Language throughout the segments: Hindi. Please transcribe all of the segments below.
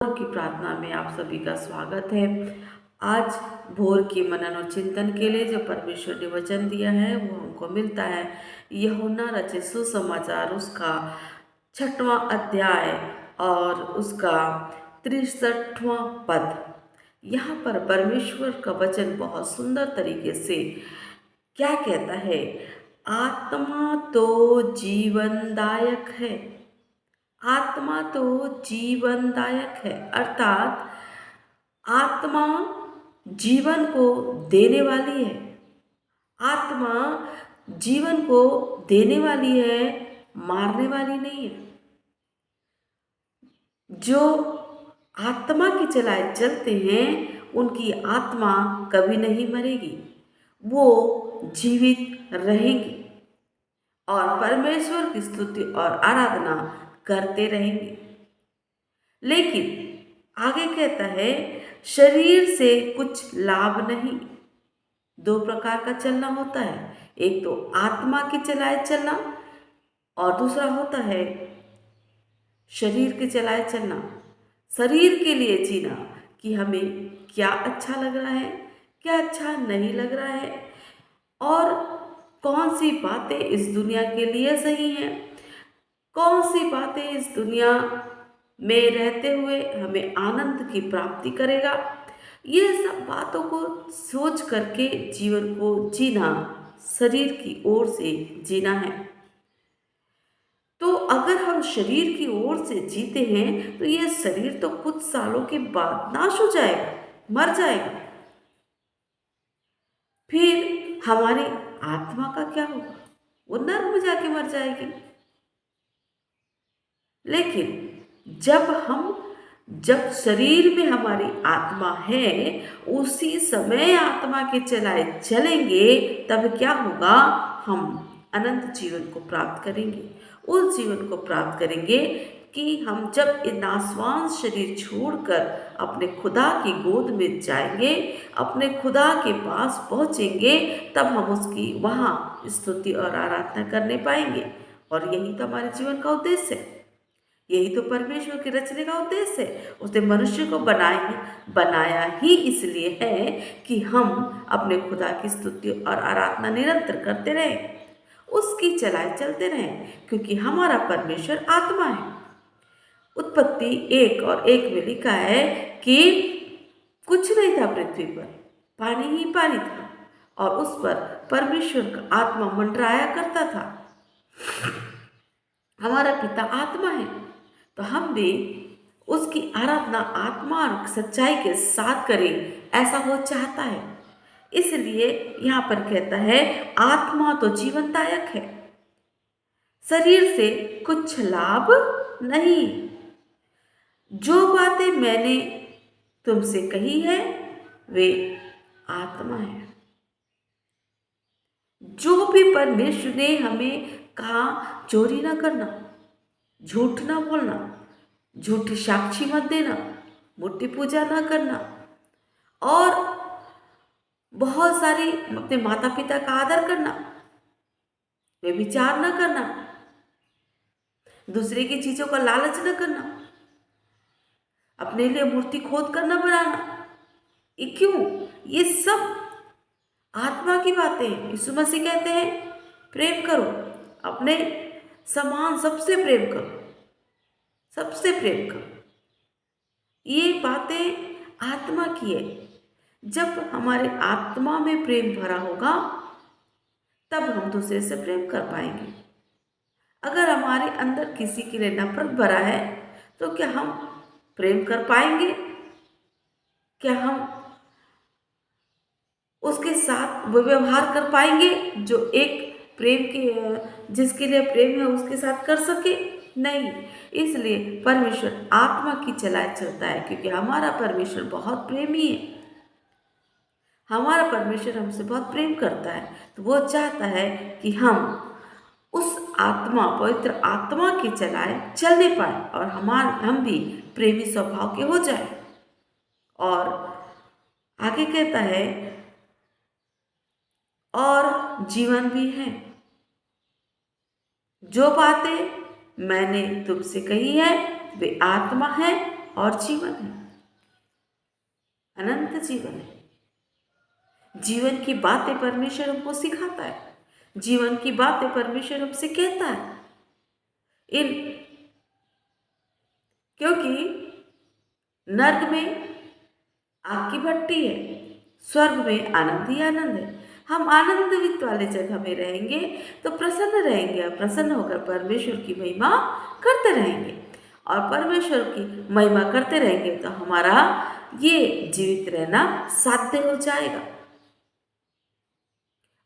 की प्रार्थना में आप सभी का स्वागत है। आज भोर के मनन और चिंतन के लिए जो परमेश्वर ने वचन दिया है वो हमको मिलता है यूहन्ना रचित सुसमाचार उसका 6वां अध्याय और उसका 63वां पद। यहाँ पर परमेश्वर का वचन बहुत सुंदर तरीके से क्या कहता है, आत्मा तो जीवनदायक है। आत्मा तो जीवनदायक है, अर्थात आत्मा जीवन को देने वाली है। आत्मा जीवन को देने वाली है, मारने वाली नहीं है। जो आत्मा की चलाए चलते हैं उनकी आत्मा कभी नहीं मरेगी, वो जीवित रहेंगी और परमेश्वर की स्तुति और आराधना करते रहेंगे। लेकिन आगे कहता है, शरीर से कुछ लाभ नहीं। दो प्रकार का चलना होता है, एक तो आत्मा की चलाए चलना और दूसरा होता है शरीर के चलाए चलना। शरीर के लिए जीना कि हमें क्या अच्छा लग रहा है, क्या अच्छा नहीं लग रहा है और कौन सी बातें इस दुनिया के लिए सही हैं, कौन सी बातें इस दुनिया में रहते हुए हमें आनंद की प्राप्ति करेगा। ये सब बातों को सोच करके जीवन को जीना, शरीर की ओर से जीना है। तो अगर हम शरीर की ओर से जीते हैं तो ये शरीर तो कुछ सालों के बाद नाश हो जाएगा, मर जाएगा। फिर हमारी आत्मा का क्या होगा? वो नर्क में जाके मर जाएगी। लेकिन जब शरीर में हमारी आत्मा है, उसी समय आत्मा के चलाए चलेंगे, तब क्या होगा? हम अनंत जीवन को प्राप्त करेंगे। उस जीवन को प्राप्त करेंगे कि हम जब ये नासवान शरीर छोड़कर अपने खुदा की गोद में जाएंगे, अपने खुदा के पास पहुंचेंगे, तब हम उसकी वहाँ स्तुति और आराधना करने पाएंगे। और यही तो हमारे जीवन का उद्देश्य है, यही तो परमेश्वर के रचने का उद्देश्य है। उसने मनुष्य को बनाया ही इसलिए है कि हम अपने खुदा की स्तुति और आराधना निरंतर करते रहें, उसकी चलाए चलते रहें, क्योंकि हमारा परमेश्वर आत्मा है। उत्पत्ति 1:1 में लिखा है कि कुछ नहीं था पृथ्वी पर, पानी ही पानी था और उस पर परमेश्वर का आत्मा मंडराया करता था। हमारा पिता आत्मा है, तो हम भी उसकी आराधना आत्मा और सच्चाई के साथ करें, ऐसा वो चाहता है। इसलिए यहाँ पर कहता है, आत्मा तो जीवनदायक है, शरीर से कुछ लाभ नहीं। जो बातें मैंने तुमसे कही है वे आत्मा है। जो भी परमेश्वर ने हमें कहा, चोरी ना करना, झूठ ना बोलना, झूठी साक्षी मत देना, मूर्ति पूजा ना करना और बहुत सारी अपने माता पिता का आदर करना, व्यभिचार न करना, दूसरे की चीजों का लालच न करना, अपने लिए मूर्ति खोद कर न बनाना। ये क्यों? ये सब आत्मा की बातें हैं। यीशु मसीह कहते हैं, प्रेम करो, अपने समान सबसे प्रेम करो, सबसे प्रेम करो। ये बातें आत्मा की है। जब हमारे आत्मा में प्रेम भरा होगा, तब हम दूसरे से प्रेम कर पाएंगे। अगर हमारे अंदर किसी के लिए नफरत भरा है, तो क्या हम प्रेम कर पाएंगे? क्या हम उसके साथ वो व्यवहार कर पाएंगे जो एक प्रेम के जिसके लिए प्रेम है उसके साथ कर सके? नहीं। इसलिए परमेश्वर आत्मा की चलाए चलता है, क्योंकि हमारा परमेश्वर बहुत प्रेमी है। हमारा परमेश्वर हमसे बहुत प्रेम करता है, तो वो चाहता है कि हम उस आत्मा, पवित्र आत्मा की चलाए चलने पाए और हम भी प्रेमी स्वभाव के हो जाए। और आगे कहता है, और जीवन भी है। जो बातें मैंने तुमसे कही है वे आत्मा है और जीवन है, अनंत जीवन है। जीवन की बातें परमेश्वर हमको सिखाता है, जीवन की बातें परमेश्वर हमसे कहता है। इन क्योंकि नर्क में आग की भट्टी है, स्वर्ग में आनंद ही आनंद है। हम आनंदित वाले जगह में रहेंगे तो प्रसन्न रहेंगे, और प्रसन्न होकर परमेश्वर की महिमा करते रहेंगे, और परमेश्वर की महिमा करते रहेंगे तो हमारा ये जीवित रहना साध्य हो जाएगा।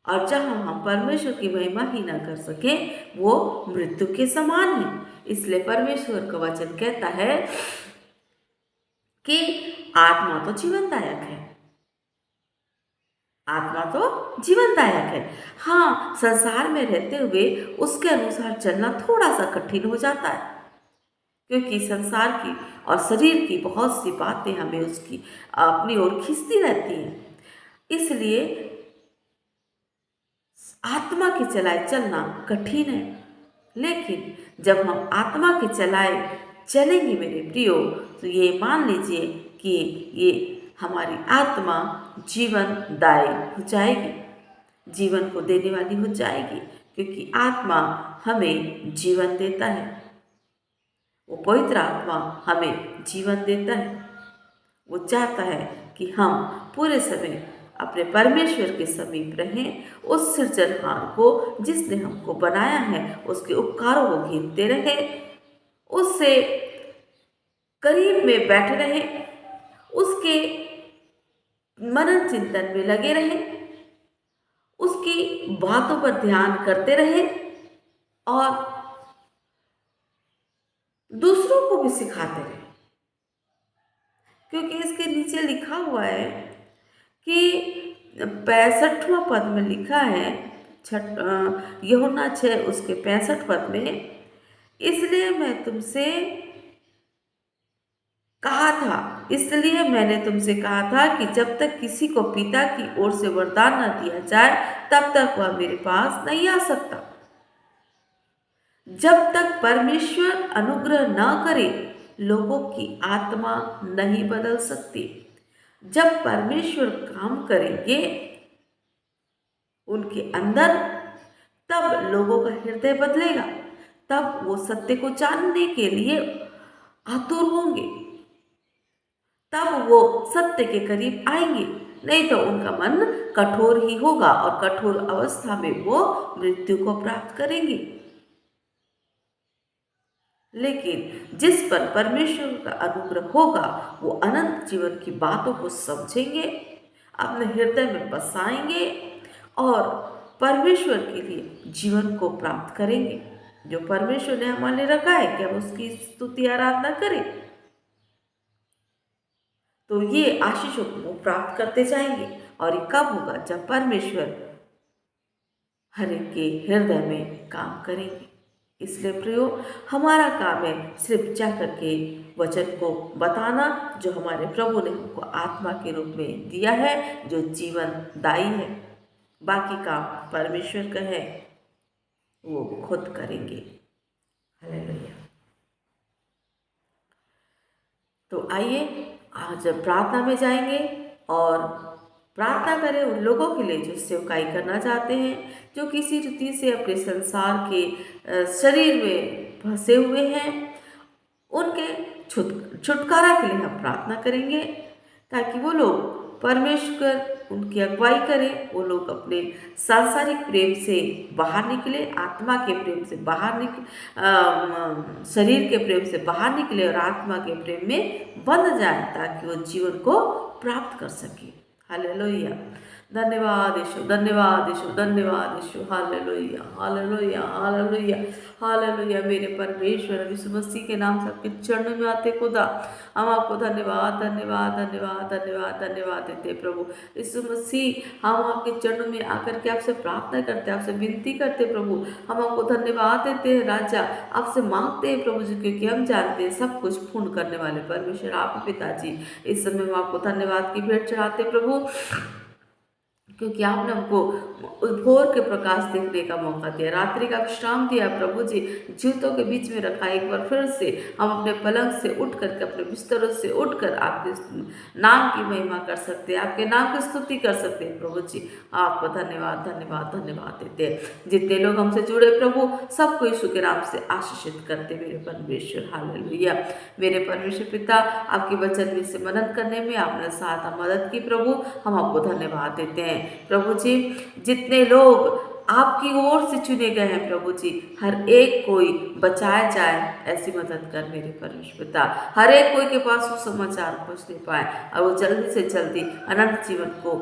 और जहाँ हम परमेश्वर की महिमा ही ना कर सके वो मृत्यु के समान है। इसलिए परमेश्वर का वचन कहता है कि आत्मा तो जीवनदायक है, आत्मा तो जीवनदायक है। हाँ, संसार में रहते हुए उसके अनुसार चलना थोड़ा सा कठिन हो जाता है, क्योंकि संसार की और शरीर की बहुत सी बातें हमें उसकी अपनी ओर खींचती रहती हैं। इसलिए आत्मा के चलाए चलना कठिन है, लेकिन जब हम आत्मा के चलाए चलेंगे मेरे प्रियो, तो ये मान लीजिए कि ये हमारी आत्मा जीवनदायी हो जाएगी, जीवन को देने वाली हो जाएगी, क्योंकि आत्मा हमें जीवन देता है। वो पवित्र आत्मा हमें जीवन देता है। वो चाहता है कि हम पूरे समय अपने परमेश्वर के समीप रहें, उस सृजनहार को जिसने हमको बनाया है उसके उपकारों को गिनते रहें, उससे करीब में बैठे रहें, उसके मनन चिंतन में लगे रहें, उसकी बातों पर ध्यान करते रहें, और दूसरों को भी सिखाते रहें। क्योंकि इसके नीचे लिखा हुआ है कि 65वां पद में लिखा है, यूहन्ना 6 उसके 65 पद में, इसलिए मैंने तुमसे कहा था कि जब तक किसी को पिता की ओर से वरदान न दिया जाए तब तक वह मेरे पास नहीं आ सकता। जब तक परमेश्वर अनुग्रह न करे लोगों की आत्मा नहीं बदल सकती। जब परमेश्वर काम करेंगे उनके अंदर, तब लोगों का हृदय बदलेगा, तब वो सत्य को जानने के लिए आतुर होंगे, तब वो सत्य के करीब आएंगे। नहीं तो उनका मन कठोर ही होगा, और कठोर अवस्था में वो मृत्यु को प्राप्त करेंगे। लेकिन जिस पर परमेश्वर का अनुग्रह होगा वो अनंत जीवन की बातों को समझेंगे, अपने हृदय में बसाएंगे, और परमेश्वर के लिए जीवन को प्राप्त करेंगे। जो परमेश्वर ने हमारे लिए रखा है कि हम उसकी स्तुति आराधना करें, तो ये आशीषों को प्राप्त करते जाएंगे। और ये कब होगा? जब परमेश्वर हर एक के हृदय में काम करेंगे। इसलिए प्रियो, हमारा काम है सिर्फ जा करके वचन को बताना, जो हमारे प्रभु ने हमको आत्मा के रूप में दिया है, जो जीवनदायी है। बाकी काम परमेश्वर का है, वो खुद करेंगे। हालेलुया। तो आइए आज प्रार्थना में जाएंगे और प्रार्थना करें उन लोगों के लिए जो सेवकाई करना चाहते हैं, जो किसी रीति से अपने संसार के शरीर में फंसे हुए हैं। उनके छुटकारा के लिए हम प्रार्थना करेंगे, ताकि वो लोग परमेश्वर उनकी अगुवाई करें, वो लोग अपने सांसारिक प्रेम से बाहर निकले, आत्मा के प्रेम से बाहर शरीर के प्रेम से बाहर निकले, और आत्मा के प्रेम में बंध जाए, ताकि वो जीवन को प्राप्त कर सके। हालेलुया। धन्यवाद यीशु, धन्यवाद यीशु, धन्यवाद यीशु। हालेलुया, हालेलुया, हालेलुया, हालेलुया। मेरे परमेश्वर यीशु मसीह के नाम से आपके चरणों में आते खुदा, हम आपको धन्यवाद धन्यवाद धन्यवाद धन्यवाद धन्यवाद देते प्रभु यीशु मसीह। हम आपके चरणों में आकर के आपसे प्रार्थना करते, आपसे विनती करते प्रभु। हम आपको धन्यवाद देते हैं राजा, आपसे मांगते हैं प्रभु जी, क्योंकि हम जानते हैं सब कुछ पूर्ण करने वाले परमेश्वर आप पिताजी। इस समय हम आपको धन्यवाद की भेंट चढ़ाते प्रभु, क्योंकि आपने हमको भोर के प्रकाश देखने का मौका दिया, रात्रि का विश्राम दिया प्रभु जी, जूतों के बीच में रखा। एक बार फिर से हम अपने पलंग से उठ करके, अपने बिस्तरों से उठकर आपके नाम की महिमा कर सकते हैं, आपके नाम की स्तुति कर सकते हैं प्रभु जी। आपको धन्यवाद धन्यवाद धन्यवाद देते हैं। जितने लोग हमसे जुड़े प्रभु, सबको यीशु के नाम से आशीषित करते मेरे परमेश्वर। हालेलुया। मेरे परमेश्वर पिता, आपके वचन में से मनन करने में आपने साथ मदद की प्रभु, हम आपको धन्यवाद देते हैं प्रभु जी। जितने लोग आपकी ओर से चुने गए हैं प्रभु जी, हर एक कोई बचाया जाए, ऐसी मदद कर मेरे परमेश्वर पिता। हर एक कोई के पास वो समाचार पहुँचने पाए और वो जल्दी से जल्दी अनंत जीवन को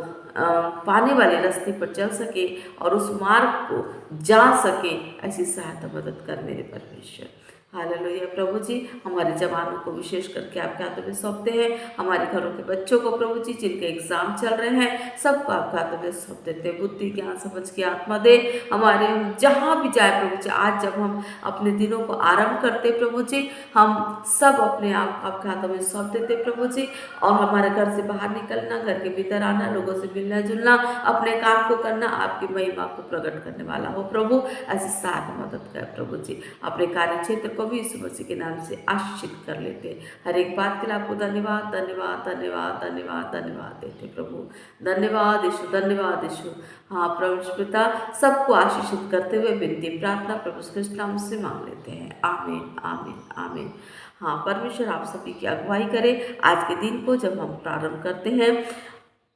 पाने वाले रास्ते पर चल सके और उस मार्ग को जान सके, ऐसी सहायता मदद कर मेरे परमेश्वर। हालेलुया प्रभु जी। हमारे जवानों को विशेष करके आपके हाथों में सौंपते हैं, हमारे घरों के बच्चों को प्रभु जी, जिनके एग्जाम चल रहे हैं, सबको आपके हाथों में सौंप देते हैं। बुद्धि ज्ञान समझ की आत्मा दे हमारे, जहाँ भी जाए प्रभु जी। आज जब हम अपने दिनों को आरंभ करते प्रभु जी, हम सब अपने आप आपके हाथों में सौंप देते प्रभु जी। और हमारे घर से बाहर निकलना, घर के भीतर आना, लोगों से मिलना जुलना, अपने काम को करना आपकी महिमा को प्रकट करने वाला हो प्रभु, ऐसी साथ मदद कर प्रभु जी। अपने कार्य क्षेत्र को भी यीशु मसीह के नाम से आशीषित कर लेते। हर एक बात के लिए आपको धन्यवाद धन्यवाद धन्यवाद धन्यवाद धन्यवाद देते प्रभु। धन्यवाद यीशु, धन्यवाद यीशु। हाँ प्रभु पिता, सबको आशीषित करते हुए विनती प्रार्थना प्रभु कृष्ण नाम से मांग लेते हैं। आमीन आमीन आमीन। हाँ, परमेश्वर आप सभी की अगुवाई करे। आज के दिन को जब हम प्रारंभ करते हैं,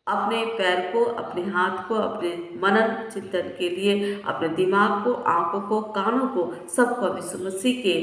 अपने पैर को, अपने हाथ को, अपने मनन चिंतन के लिए, अपने दिमाग को, आंखों को, कानों को, सबको यीशु मसीह के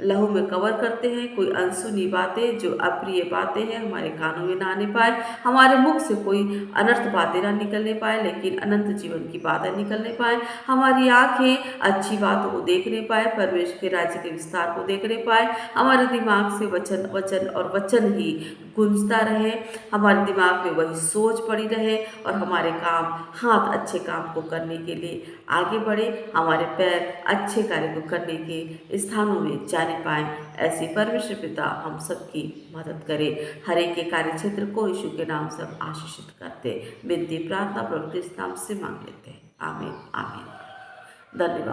लहू में कवर करते हैं। कोई अनसुनी बातें, जो अप्रिय बातें हैं, हमारे कानों में ना आने पाए, हमारे मुख से कोई अनर्थ बातें ना निकलने पाए, लेकिन अनंत जीवन की बातें निकलने पाए। हमारी आंखें अच्छी बातों को देखने पाए, परमेश्वर के राज्य के विस्तार को देखने पाए। हमारे दिमाग से वचन वचन और वचन ही गूंजता रहे, हमारे दिमाग में वही सोच पड़ी रहे और हमारे काम, हाथ अच्छे काम को करने के लिए आगे बढ़े, हमारे पैर अच्छे कार्य को करने के स्थानों में जाने पाए। ऐसे परमेश्वर पिता हम सबकी मदद करे। हर एक के कार्य क्षेत्र को यीशु के नाम से हम आशीषित करते, विनती प्रार्थना प्रभु के नाम से मांग लेते हैं। आमीन आमीन। धन्यवाद।